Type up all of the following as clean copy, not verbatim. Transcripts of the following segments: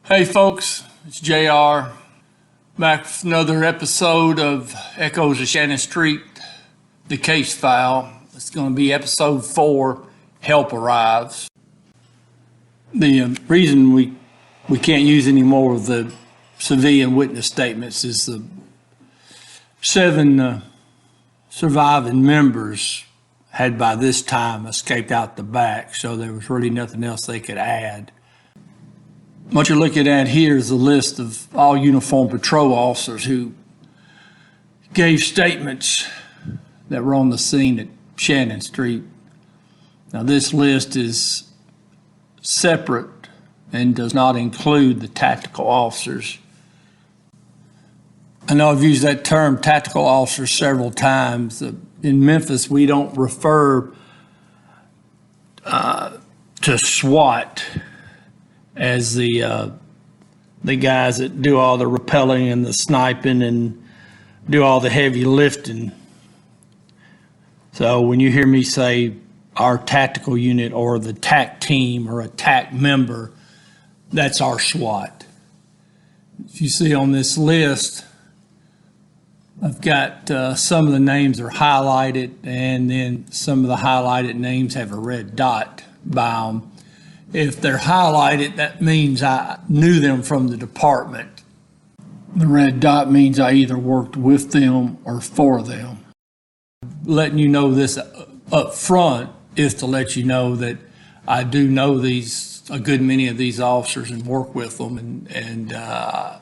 Hey folks, it's JR, back with another episode of Echoes of Shannon Street, the case file. It's going to be episode 4, Help Arrives. The reason we can't use any more of the civilian witness statements is the 7 surviving members had by this time escaped out the back, so there was really nothing else they could add. What you're looking at here is a list of all uniformed patrol officers who gave statements that were on the scene at Shannon Street. Now, this list is separate and does not include the tactical officers. I know I've used that term tactical officers several times. In Memphis, we don't refer to SWAT as the guys that do all the rappelling and the sniping and do all the heavy lifting. So when you hear me say our tactical unit or the TAC team or a TAC member, that's our SWAT. If you see on this list, I've got some of the names are highlighted, and then some of the highlighted names have a red dot by them. If they're highlighted, that means I knew them from the department. The red dot means I either worked with them or for them. Letting you know this up front is to let you know that I do know a good many of these officers and work with them. And I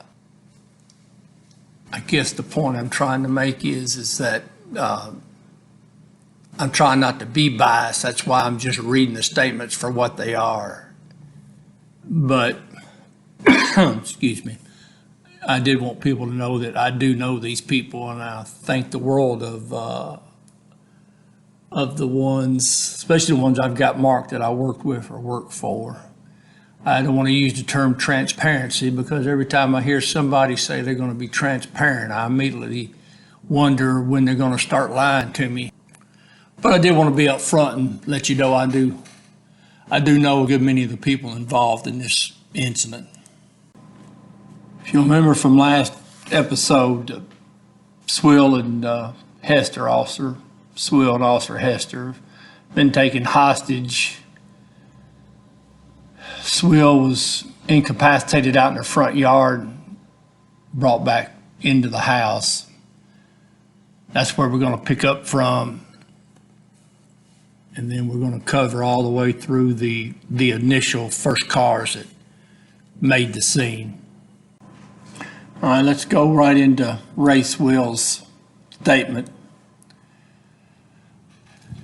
guess the point I'm trying to make is that I'm trying not to be biased. That's why I'm just reading the statements for what they are. But, excuse me, I did want people to know that I do know these people, and I thank the world of the ones, especially the ones I've got marked that I worked with or work for. I don't want to use the term transparency because every time I hear somebody say they're going to be transparent, I immediately wonder when they're going to start lying to me. But I did want to be up front and let you know I do know a good many of the people involved in this incident. If you remember from last episode, Swill and Hester, Officer Schwill and Officer Hester, been taken hostage. Swill was incapacitated out in the front yard, brought back into the house. That's where we're going to pick up from. And then we're going to cover all the way through the initial first cars that made the scene. All right, let's go right into Ray Swill's statement.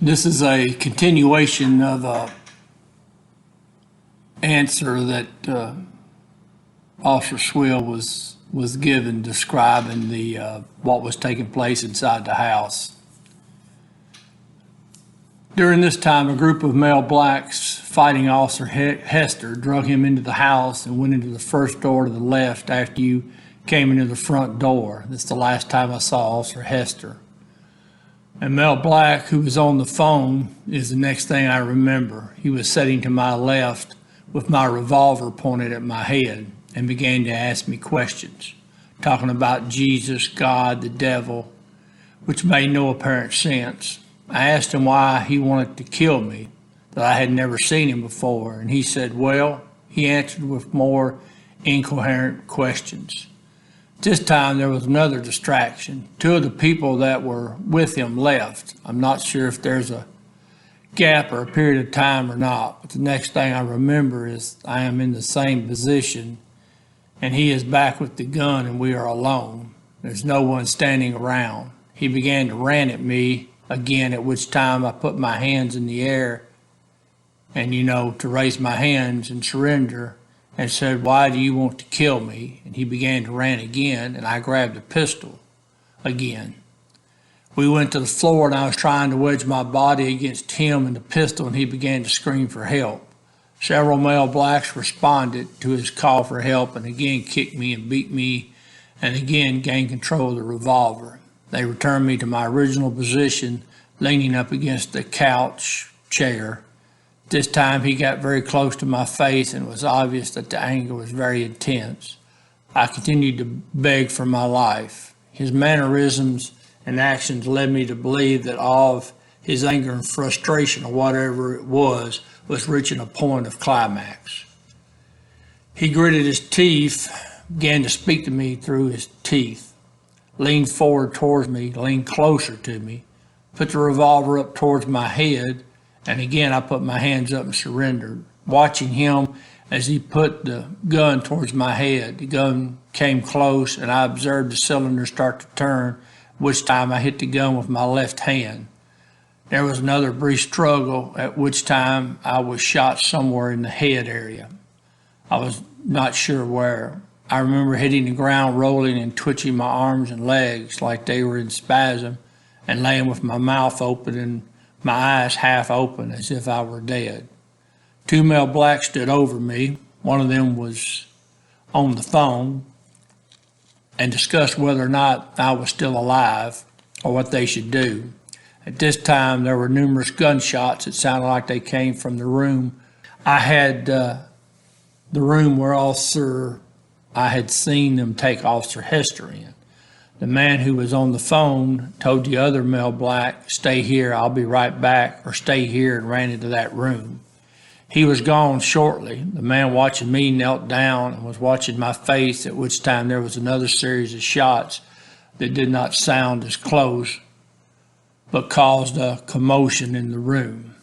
This is a continuation of a answer that Officer Schwill was given describing what was taking place inside the house. During this time, a group of male blacks fighting Officer Hester drug him into the house and went into the first door to the left after you came into the front door. That's the last time I saw Officer Hester. And Mel Black, who was on the phone, is the next thing I remember. He was sitting to my left with my revolver pointed at my head and began to ask me questions, talking about Jesus, God, the devil, which made no apparent sense. I asked him why he wanted to kill me, that I had never seen him before, and he said, well, he answered with more incoherent questions. This time there was another distraction. 2 of the people that were with him left. I'm not sure if there's a gap or a period of time or not, but the next thing I remember is I am in the same position and he is back with the gun and we are alone. There's no one standing around. He began to rant at me again, at which time I put my hands in the air and, to raise my hands and surrender, and said, why do you want to kill me? And he began to rant again, and I grabbed a pistol again. We went to the floor, and I was trying to wedge my body against him and the pistol, and he began to scream for help. Several male blacks responded to his call for help and again kicked me and beat me and again gained control of the revolver. They returned me to my original position, leaning up against the couch chair, This time he got very close to my face and it was obvious that the anger was very intense. I continued to beg for my life. His mannerisms and actions led me to believe that all of his anger and frustration, or whatever it was reaching a point of climax. He gritted his teeth, began to speak to me through his teeth, leaned forward towards me, leaned closer to me, put the revolver up towards my head, and again I put my hands up and surrendered. Watching him as he put the gun towards my head, the gun came close and I observed the cylinder start to turn, which time I hit the gun with my left hand. There was another brief struggle, at which time I was shot somewhere in the head area. I was not sure where. I remember hitting the ground, rolling and twitching my arms and legs like they were in spasm, and laying with my mouth open and my eyes half open as if I were dead. Two male blacks stood over me. One of them was on the phone and discussed whether or not I was still alive or what they should do. At this time, there were numerous gunshots. It sounded like they came from the room. I had the room where I had seen them take Officer Hester in. The man who was on the phone told the other male black, "Stay here, I'll be right back," or "Stay here," and ran into that room. He was gone shortly. The man watching me knelt down and was watching my face, at which time there was another series of shots that did not sound as close, but caused a commotion in the room.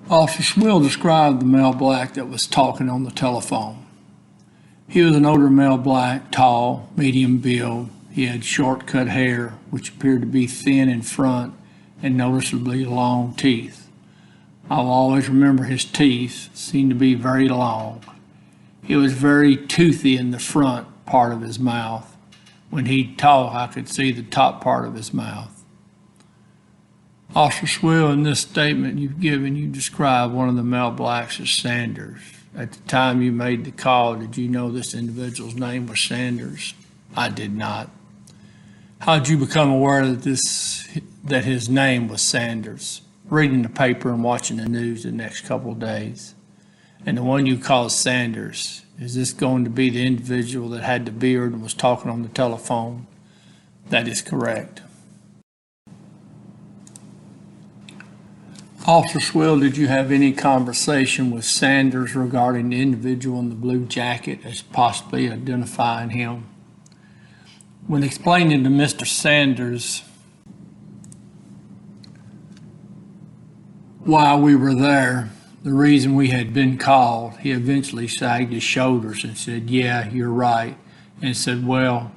Officer Schwill described the male black that was talking on the telephone. He was an older male black, tall, medium build. He had short cut hair, which appeared to be thin in front, and noticeably long teeth. I'll always remember his teeth seemed to be very long. He was very toothy in the front part of his mouth. When he'd talk, I could see the top part of his mouth. Officer Swill, in this statement you've given, you described one of the male blacks as Sanders. At the time you made the call, did you know this individual's name was Sanders? I did not. How did you become aware that his name was Sanders? Reading the paper and watching the news the next couple of days. And the one you called Sanders, is this going to be the individual that had the beard and was talking on the telephone? That is correct. Officer Schwill, did you have any conversation with Sanders regarding the individual in the blue jacket as possibly identifying him? When explaining to Mr. Sanders why we were there, the reason we had been called, he eventually sagged his shoulders and said, "Yeah, you're right," and said, "Well,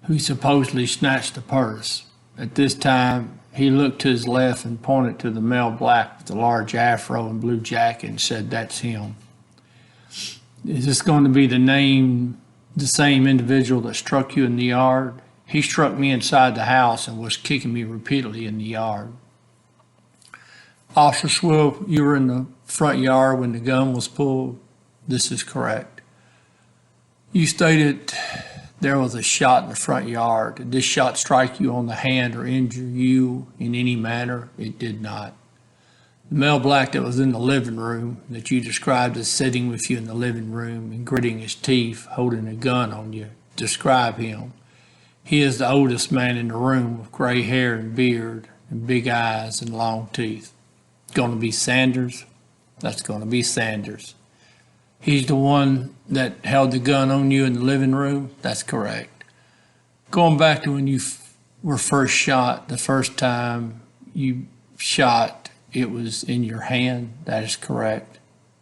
who supposedly snatched the purse?" At this time, he looked to his left and pointed to the male black with the large afro and blue jacket and said, "That's him." Is this going to be the same individual that struck you in the yard? He struck me inside the house and was kicking me repeatedly in the yard. Officer Schwill, you were in the front yard when the gun was pulled. This is correct. You stated there was a shot in the front yard. Did this shot strike you on the hand or injure you in any manner? It did not. The male black that was in the living room, that you described as sitting with you in the living room and gritting his teeth, holding a gun on you, describe him. He is the oldest man in the room with gray hair and beard and big eyes and long teeth. Going to be Sanders? That's going to be Sanders. He's the one that held the gun on you in the living room? That's correct. Going back to when you were first shot, the first time you shot, it was in your hand? That is correct.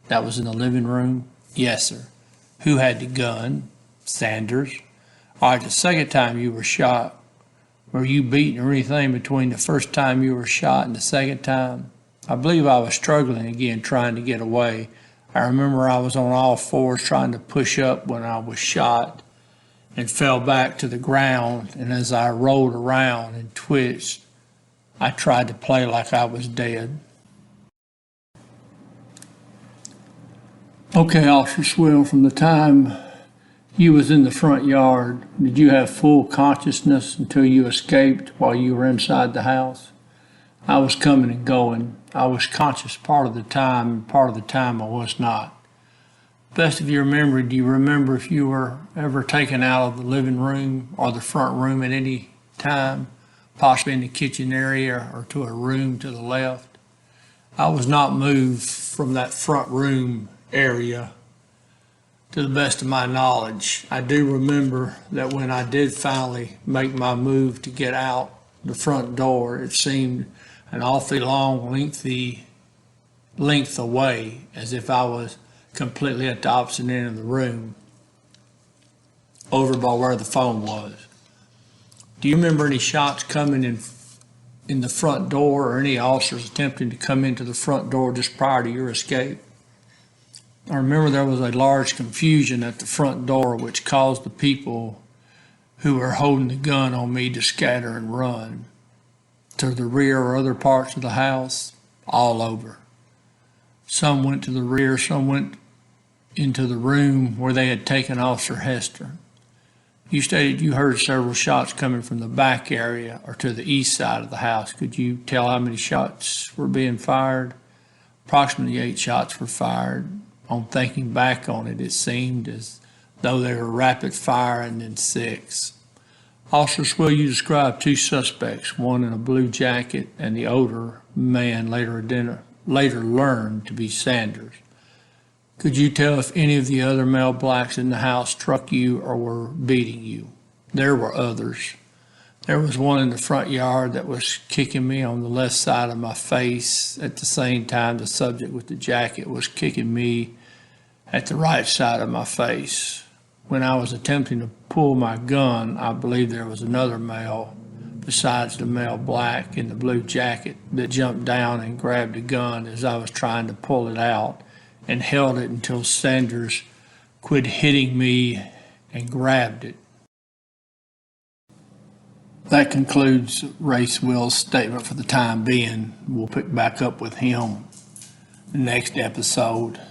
That was in the living room? Yes, sir. Who had the gun? Sanders. All right, the second time you were shot, were you beaten or anything between the first time you were shot and the second time? I believe I was struggling again, trying to get away. I remember I was on all fours trying to push up when I was shot and fell back to the ground, and as I rolled around and twitched, I tried to play like I was dead. Okay, Officer Swill, from the time You was in the front yard. Did you have full consciousness until you escaped while you were inside the house? I was coming and going. I was conscious part of the time, and part of the time I was not. Best of your memory, do you remember if you were ever taken out of the living room or the front room at any time, possibly in the kitchen area or to a room to the left? I was not moved from that front room area to the best of my knowledge. I do remember that when I did finally make my move to get out the front door, it seemed an awfully long, length away, as if I was completely at the opposite end of the room, over by where the phone was. Do you remember any shots coming in the front door, or any officers attempting to come into the front door just prior to your escape? I remember there was a large confusion at the front door, which caused the people who were holding the gun on me to scatter and run to the rear or other parts of the house, all over. Some went to the rear, some went into the room where they had taken Officer Hester. You stated you heard several shots coming from the back area or to the east side of the house. Could you tell how many shots were being fired? Approximately 8 shots were fired. On thinking back on it, it seemed as though they were rapid fire, and then 6. Officer Schwill, you described 2 suspects, one in a blue jacket and the older man later learned to be Sanders. Could you tell if any of the other male blacks in the house struck you or were beating you? There were others. There was one in the front yard that was kicking me on the left side of my face. At the same time, the subject with the jacket was kicking me at the right side of my face. When I was attempting to pull my gun, I believe there was another male besides the male black in the blue jacket that jumped down and grabbed the gun as I was trying to pull it out, and held it until Sanders quit hitting me and grabbed it. That concludes Ray Swill's statement for the time being. We'll pick back up with him the next episode.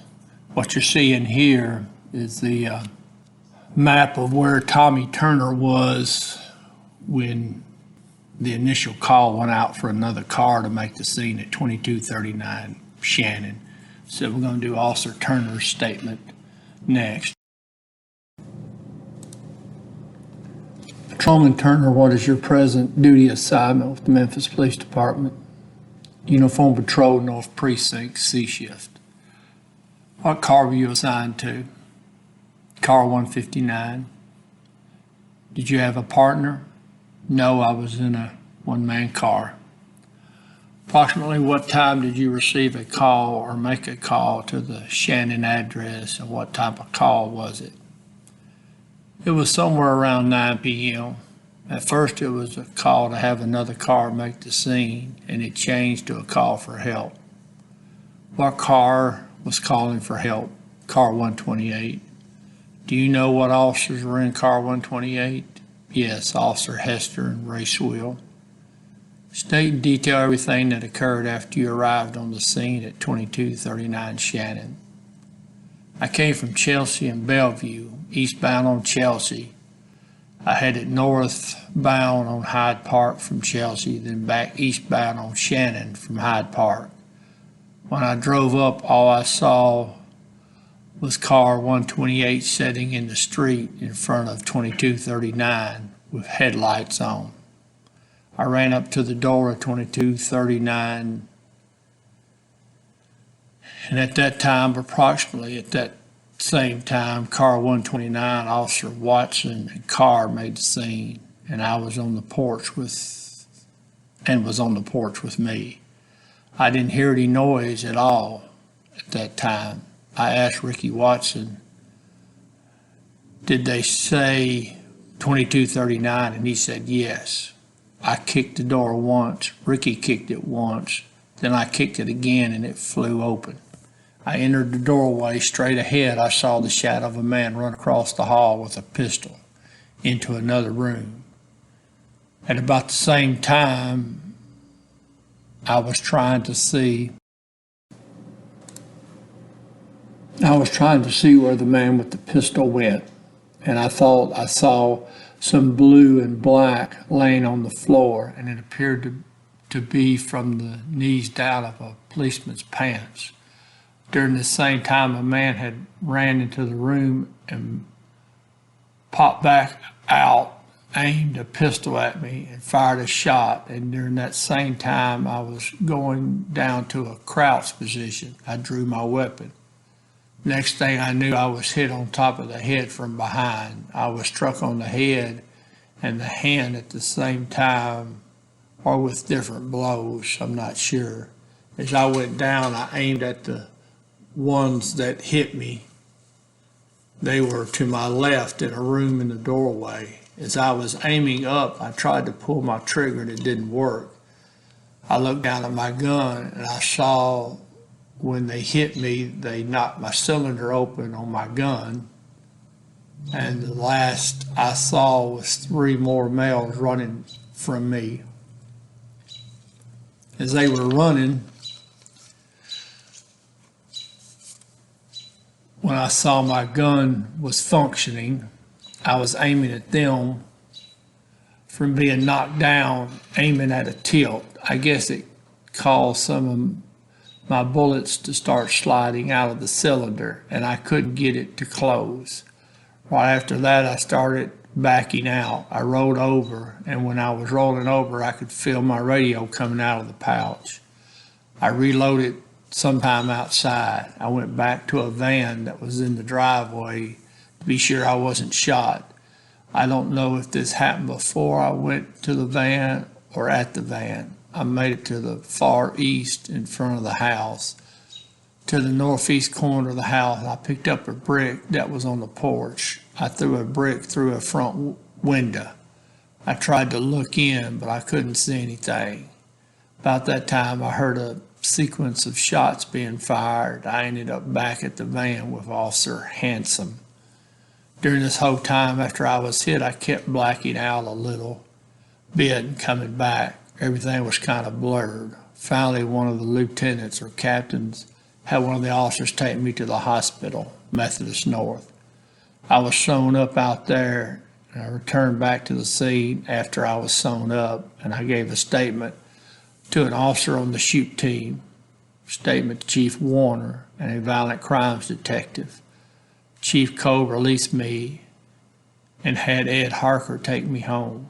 What you're seeing here is the map of where Tommy Turner was when the initial call went out for another car to make the scene at 2239 Shannon. So we're going to do Officer Turner's statement next. Patrolman Turner, what is your present duty assignment with the Memphis Police Department? Uniform Patrol, North Precinct, C shift. What car were you assigned to? Car 159. Did you have a partner? No, I was in a one-man car. Approximately what time did you receive a call or make a call to the Shannon address, and what type of call was it? It was somewhere around 9 p.m. At first it was a call to have another car make the scene, and it changed to a call for help. What car was calling for help? Car 128. Do you know what officers were in car 128? Yes, Officer Hester and Ray Swill. State in detail everything that occurred after you arrived on the scene at 2239 Shannon. I came from Chelsea and Bellevue, eastbound on Chelsea. I headed northbound on Hyde Park from Chelsea, then back eastbound on Shannon from Hyde Park. When I drove up, all I saw was car 128 sitting in the street in front of 2239 with headlights on. I ran up to the door of 2239, and at that time, approximately at that same time, car 129, Officer Watson and Carr made the scene, and I was on the porch with me. I didn't hear any noise at all at that time. I asked Ricky Watson, did they say 2239? And he said yes. I kicked the door once, Ricky kicked it once, then I kicked it again and it flew open. I entered the doorway. Straight ahead I saw the shadow of a man run across the hall with a pistol into another room. At about the same time, I was trying to see where the man with the pistol went. and I thought I saw some blue and black laying on the floor, and it appeared to be from the knees down of a policeman's pants. During the same time, a man had ran into the room and popped back out, aimed a pistol at me, and fired a shot. And during that same time, I was going down to a crouch position. I drew my weapon. Next thing I knew, I was hit on top of the head from behind. I was struck on the head and the hand at the same time, or with different blows, I'm not sure. As I went down, I aimed at the ones that hit me. They were to my left in a room in the doorway. As I was aiming up, I tried to pull my trigger and it didn't work. I looked down at my gun and I saw when they hit me, they knocked my cylinder open on my gun. And the last I saw was 3 more males running from me. As they were running, when I saw my gun was functioning, I was aiming at them from being knocked down, aiming at a tilt. I guess it caused some of my bullets to start sliding out of the cylinder, and I couldn't get it to close. Right after that, I started backing out. I rolled over, and when I was rolling over, I could feel my radio coming out of the pouch. I reloaded sometime outside. I went back to a van that was in the driveway to be sure I wasn't shot. I don't know if this happened before I went to the van or at the van. I made it to the far east in front of the house. To the northeast corner of the house, I picked up a brick that was on the porch. I threw a brick through a front window. I tried to look in, but I couldn't see anything. About that time, I heard a sequence of shots being fired. I ended up back at the van with Officer Handsome. During this whole time after I was hit, I kept blacking out a little bit and coming back. Everything was kind of blurred. Finally, one of the lieutenants or captains had one of the officers take me to the hospital, Methodist North. I was sewn up out there, and I returned back to the scene after I was sewn up, and I gave a statement to an officer on the shoot team, statement to Chief Warner and a violent crimes detective. Chief Cole released me and had Ed Harker take me home.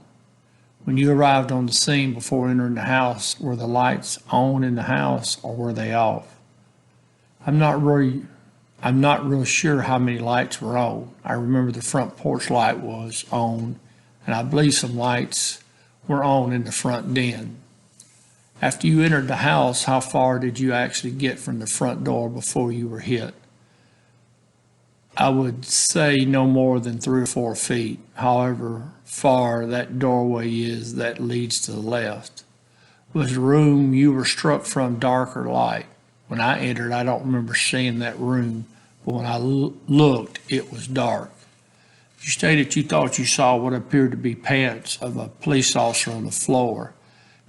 When you arrived on the scene before entering the house, were the lights on in the house or were they off? I'm not real sure how many lights were on. I remember the front porch light was on, and I believe some lights were on in the front den. After you entered the house, how far did you actually get from the front door before you were hit? I would say no more than 3 or 4 feet, however far that doorway is that leads to the left. Was the room you were struck from dark or light? When I entered, I don't remember seeing that room, but when I looked, it was dark. You stated you thought you saw what appeared to be pants of a police officer on the floor.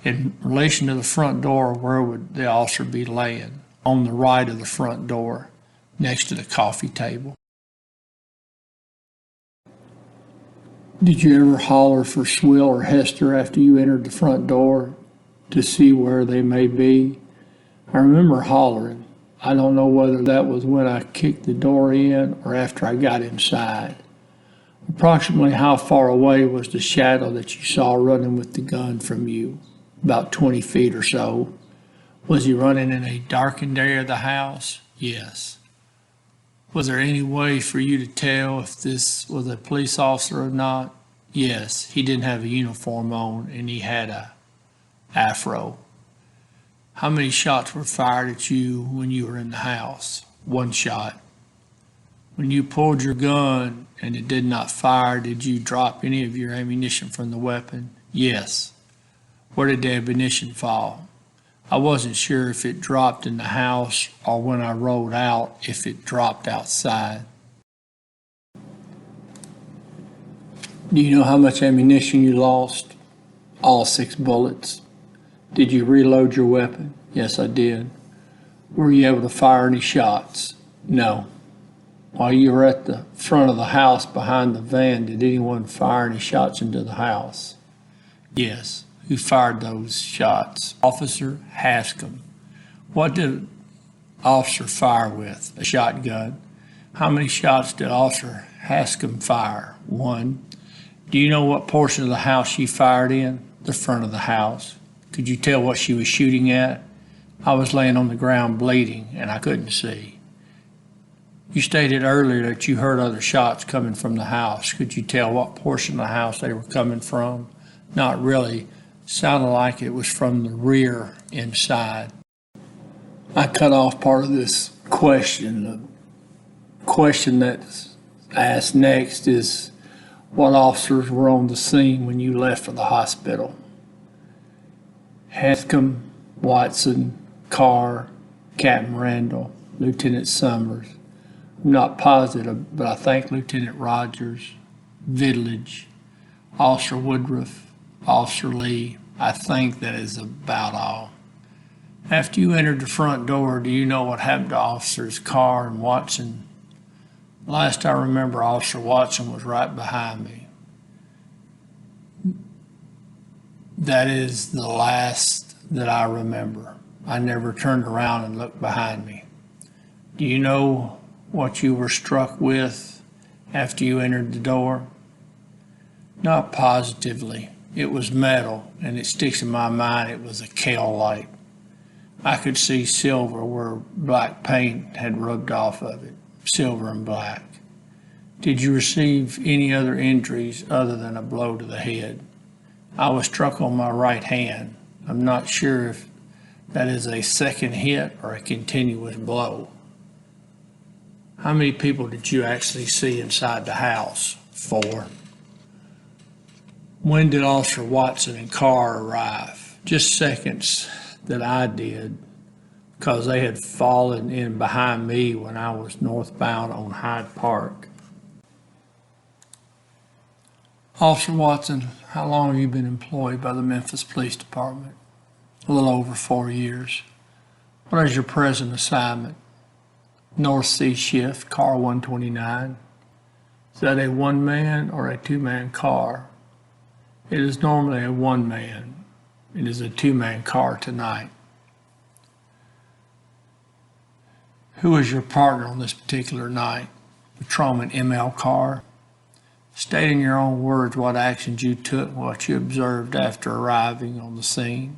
In relation to the front door, where would the officer be laying? On the right of the front door, next to the coffee table. Did you ever holler for Swill or Hester after you entered the front door to see where they may be? I remember hollering. I don't know whether that was when I kicked the door in or after I got inside. Approximately how far away was the shadow that you saw running with the gun from you? About 20 feet or so. Was he running in a darkened area of the house? Yes. Was there any way for you to tell if this was a police officer or not? Yes, he didn't have a uniform on and he had a afro. How many shots were fired at you when you were in the house? 1 shot. When you pulled your gun and it did not fire, did you drop any of your ammunition from the weapon? Yes. Where did the ammunition fall? I wasn't sure if it dropped in the house or when I rolled out, if it dropped outside. Do you know how much ammunition you lost? All 6 bullets. Did you reload your weapon? Yes, I did. Were you able to fire any shots? No. While you were at the front of the house behind the van, did anyone fire any shots into the house? Yes. Who fired those shots? Officer Haskam. What did officer fire with? A shotgun. How many shots did Officer Haskam fire? One. Do you know what portion of the house she fired in? The front of the house. Could you tell what she was shooting at? I was laying on the ground bleeding and I couldn't see. You stated earlier that you heard other shots coming from the house. Could you tell what portion of the house they were coming from? Not really. Sounded like it was from the rear inside. I cut off part of this question. The question that's asked next is, what officers were on the scene when you left for the hospital? Haskam, Watson, Carr, Captain Randall, Lieutenant Summers. I'm not positive, but I think Lieutenant Rogers, Vidlage, Officer Woodruff, Officer Lee. I think that is about all. After you entered the front door, do you know what happened to Officers Carr and Watson? Last I remember, Officer Watson was right behind me. That is the last that I remember. I never turned around and looked behind me. Do you know what you were struck with after you entered the door? Not positively. It was metal, and it sticks in my mind it was a Kale light. I could see silver where black paint had rubbed off of it, silver and black. Did you receive any other injuries other than a blow to the head? I was struck on my right hand. I'm not sure if that is a second hit or a continuous blow. How many people did you actually see inside the house? 4. When did Officer Watson and Carr arrive? Just seconds that I did, because they had fallen in behind me when I was northbound on Hyde Park. Officer Watson, how long have you been employed by the Memphis Police Department? A little over 4 years. What is your present assignment? North Sea shift, car 129. Is that a one-man or a two-man car? It is normally a one-man. It is a two-man car tonight. Who is your partner on this particular night? Patrolman M.L. Carr. State in your own words what actions you took, what you observed after arriving on the scene.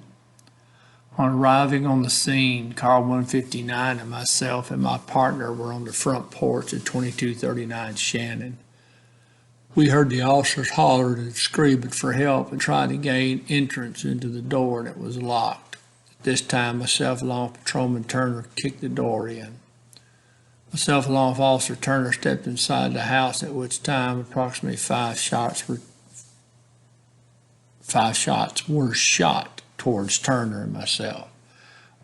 On arriving on the scene, car 159 and myself and my partner were on the front porch at 2239 Shannon. We heard the officers hollering and screaming for help and trying to gain entrance into the door, and it was locked. At this time, myself along with Patrolman Turner kicked the door in. Myself along with Officer Turner stepped inside the house, at which time approximately 5 shots were shot towards Turner and myself.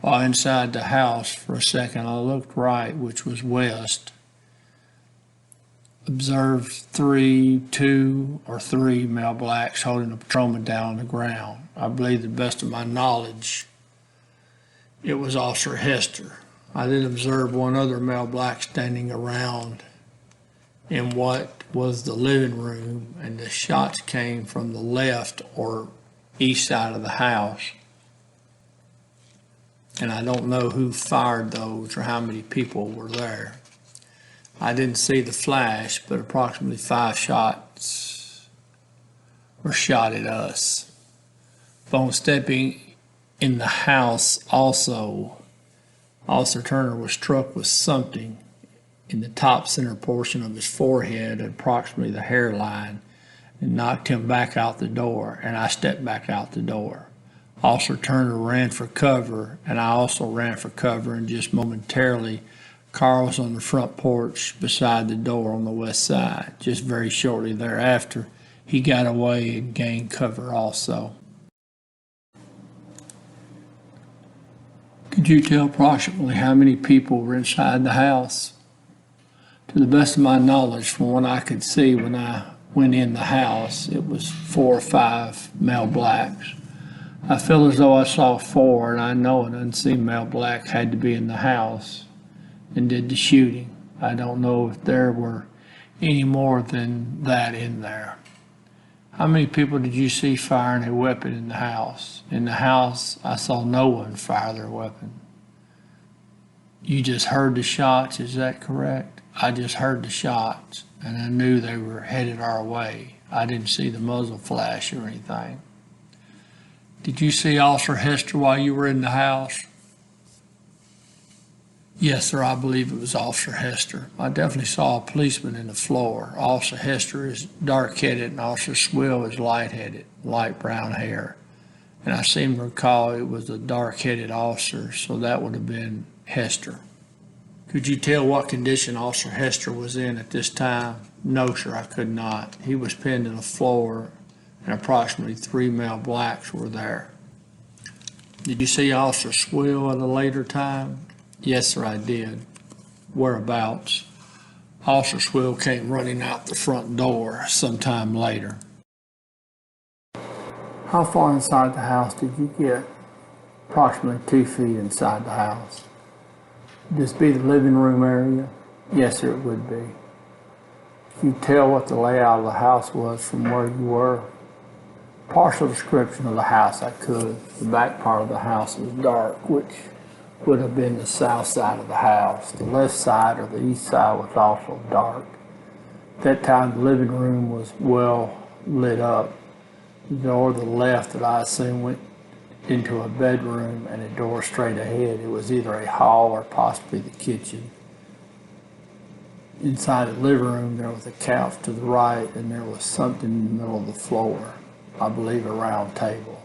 While inside the house, for a second I looked right, which was west. Observed 2 or 3 male blacks holding a patrolman down on the ground. I believe, to the best of my knowledge, it was Officer Hester. I did observe one other male black standing around in what was the living room, and the shots came from the left or east side of the house. And I don't know who fired those or how many people were there. I didn't see the flash, but approximately 5 shots were shot at us. Upon stepping in the house also, Officer Turner was struck with something in the top center portion of his forehead, approximately the hairline, and knocked him back out the door, and I stepped back out the door. Officer Turner ran for cover, and I also ran for cover, and just momentarily, Carl was on the front porch beside the door on the west side. Just very shortly thereafter, he got away and gained cover also. Could you tell approximately how many people were inside the house? To the best of my knowledge, from what I could see when I went in the house, it was 4 or 5 male blacks. I feel as though I saw 4, and I know an unseen male black had to be in the house and did the shooting. I don't know if there were any more than that in there. How many people did you see firing a weapon in the house? In the house, I saw no one fire their weapon. You just heard the shots, is that correct? I just heard the shots, and I knew they were headed our way. I didn't see the muzzle flash or anything. Did you see Officer Hester while you were in the house? Yes, sir, I believe it was Officer Hester. I definitely saw a policeman in the floor. Officer Hester is dark-headed and Officer Schwill is light-headed, light brown hair. And I seem to recall it was a dark-headed officer, so that would have been Hester. Could you tell what condition Officer Hester was in at this time? No, sir, I could not. He was pinned to the floor and approximately 3 male blacks were there. Did you see Officer Schwill at a later time? Yes, sir, I did. Whereabouts? Officer Schwill came running out the front door sometime later. How far inside the house did you get? Approximately 2 feet inside the house. Would this be the living room area? Yes, sir, it would be. Could you tell what the layout of the house was from where you were? Partial description of the house I could. The back part of the house was dark, which would have been the south side of the house. The left side or the east side was also dark. At that time, the living room was well lit up. The door to the left that I assume went into a bedroom and a door straight ahead. It was either a hall or possibly the kitchen. Inside the living room, there was a couch to the right and there was something in the middle of the floor. I believe a round table.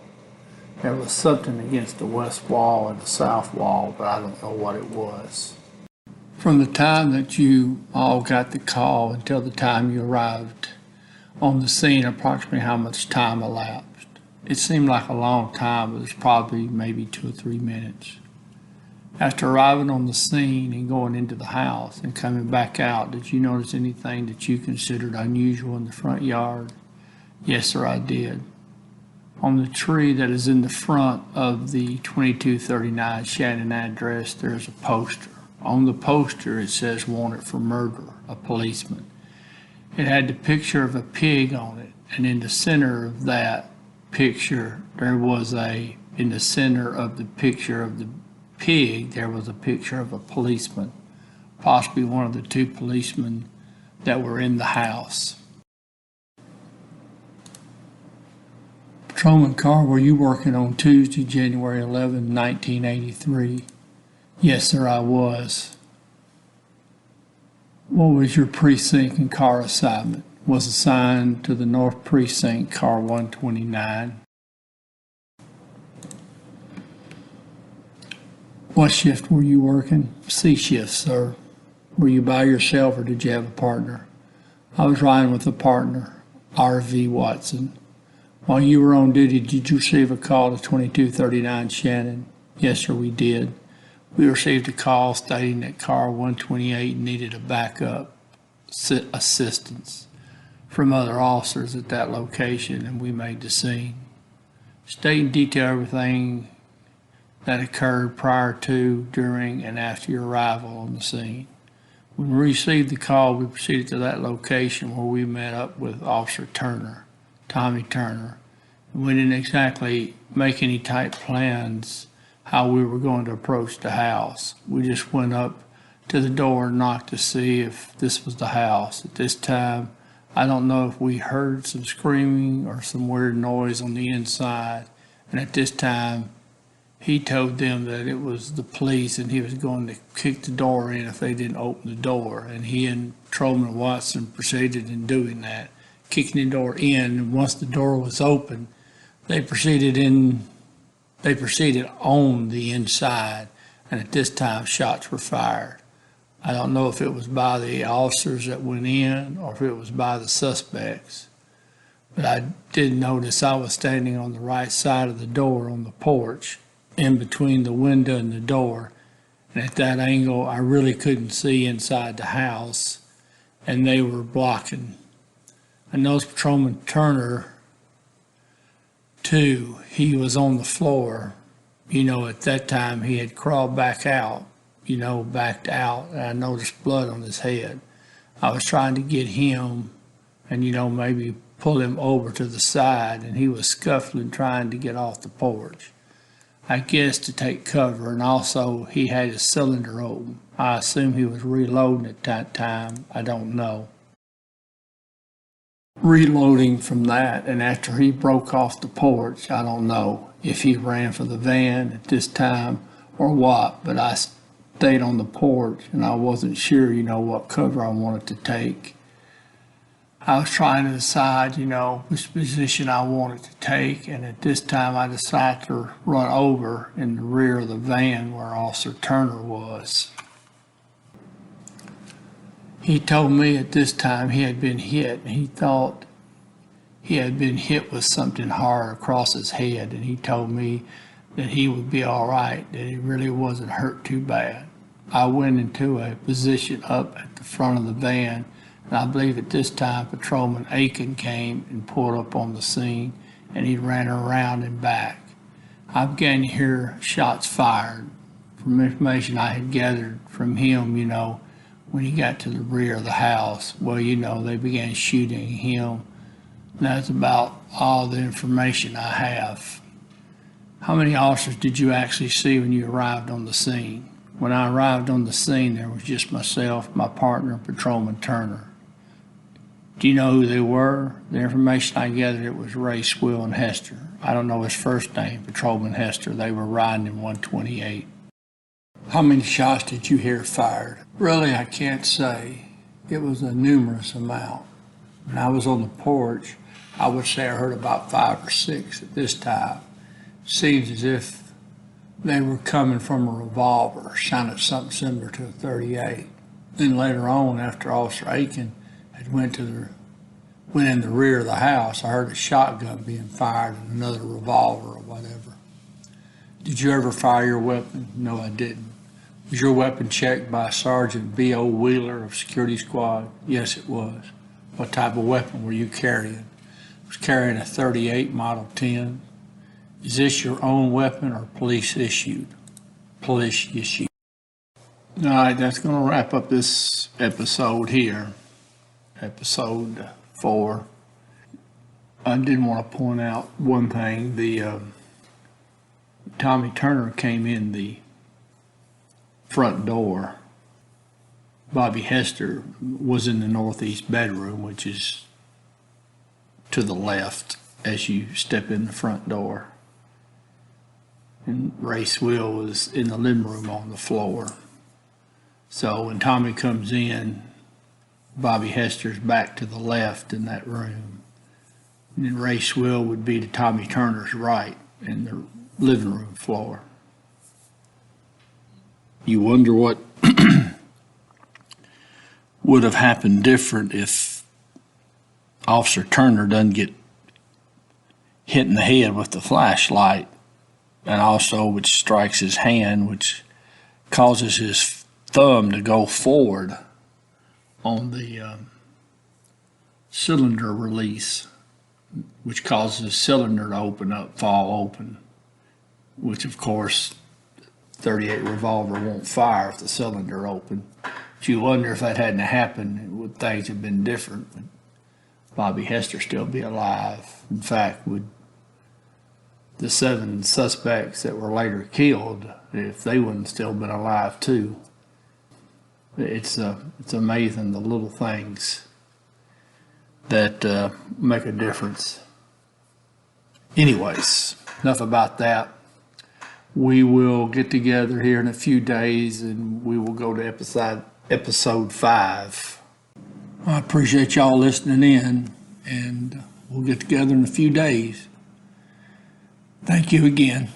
There was something against the west wall and the south wall, but I don't know what it was. From the time that you all got the call until the time you arrived on the scene, approximately how much time elapsed? It seemed like a long time, but it was probably maybe 2 or 3 minutes. After arriving on the scene and going into the house and coming back out, did you notice anything that you considered unusual in the front yard? Yes, sir, I did. On the tree that is in the front of the 2239 Shannon address, there's a poster. On the poster, it says wanted for murder, a policeman. It had the picture of a pig on it, and in the center of that picture, in the center of the picture of the pig, there was a picture of a policeman, possibly one of the 2 policemen that were in the house. Patrolman Carr, were you working on Tuesday, January 11, 1983? Yes, sir, I was. What was your precinct and car assignment? Was assigned to the North Precinct, car 129. What shift were you working? C shift, sir. Were you by yourself or did you have a partner? I was riding with a partner, R.V. Watson. While you were on duty, did you receive a call to 2239 Shannon? Yes, sir, we did. We received a call stating that car 128 needed a backup assistance from other officers at that location, and we made the scene. State in detail everything that occurred prior to, during, and after your arrival on the scene. When we received the call, we proceeded to that location where we met up with Officer Turner, Tommy Turner. We didn't exactly make any tight plans how we were going to approach the house. We just went up to the door and knocked to see if this was the house. At this time, I don't know if we heard some screaming or some weird noise on the inside. And at this time, he told them that it was the police and he was going to kick the door in if they didn't open the door. And he and Patrolman Watson proceeded in doing that, kicking the door in. And once the door was open, they proceeded on the inside. And at this time, shots were fired. I don't know if it was by the officers that went in or if it was by the suspects. But I did notice I was standing on the right side of the door on the porch, in between the window and the door. And at that angle, I really couldn't see inside the house, and they were blocking. I noticed Patrolman Turner, too. He was on the floor. You know, at that time, he had crawled back out. backed out, and I noticed blood on his head. I was trying to get him and, maybe pull him over to the side, and he was scuffling trying to get off the porch. I guess to take cover, and also he had his cylinder open. I assume he was reloading at that time. I don't know. Reloading from that, and after he broke off the porch, I don't know if he ran for the van at this time or what, but I stayed on the porch and I wasn't sure, what cover I wanted to take. I was trying to decide, which position I wanted to take, and at this time I decided to run over in the rear of the van where Officer Turner was. He told me at this time he had been hit, and he thought he had been hit with something hard across his head, and he told me that he would be all right, that he really wasn't hurt too bad. I went into a position up at the front of the van, and I believe at this time Patrolman Aiken came and pulled up on the scene, and he ran around and back. I began to hear shots fired. From information I had gathered from him, when he got to the rear of the house, they began shooting him. That's about all the information I have. How many officers did you actually see when you arrived on the scene? When I arrived on the scene, there was just myself, my partner, Patrolman Turner. Do you know who they were? The information I gathered, it was Ray, Swill, and Hester. I don't know his first name, Patrolman Hester. They were riding in 128. How many shots did you hear fired? Really, I can't say. It was a numerous amount. When I was on the porch, I would say I heard about 5 or 6 at this time. It seems as if they were coming from a revolver, sounded something similar to a .38. Then later on, after Officer Aiken had went in the rear of the house, I heard a shotgun being fired and another revolver or whatever. Did you ever fire your weapon? No, I didn't. Was your weapon checked by Sergeant B.O. Wheeler of Security Squad? Yes, it was. What type of weapon were you carrying? I was carrying a .38 Model 10. Is this your own weapon or police issued? Police issued. All right, that's going to wrap up this episode here. Episode 4. I did want to point out one thing. Tommy Turner came in the front door. Bobby Hester was in the northeast bedroom, which is to the left as you step in the front door. And Ray Swill was in the living room on the floor. So when Tommy comes in, Bobby Hester's back to the left in that room. And then Ray Swill would be to Tommy Turner's right in the living room floor. You wonder what would have happened different if Officer Turner doesn't get hit in the head with the flashlight, and also which strikes his hand, which causes his thumb to go forward on the cylinder release, which causes the cylinder to fall open, which of course 38 revolver won't fire if the cylinder open. But you wonder if that hadn't happened, would things have been different? Would Bobby Hester still be alive? In fact, would the 7 suspects that were later killed, if they wouldn't still been alive too? It's amazing the little things that make a difference. Anyways, enough about that. We will get together here in a few days and we will go to episode 5. I appreciate y'all listening in, and we'll get together in a few days. Thank you again.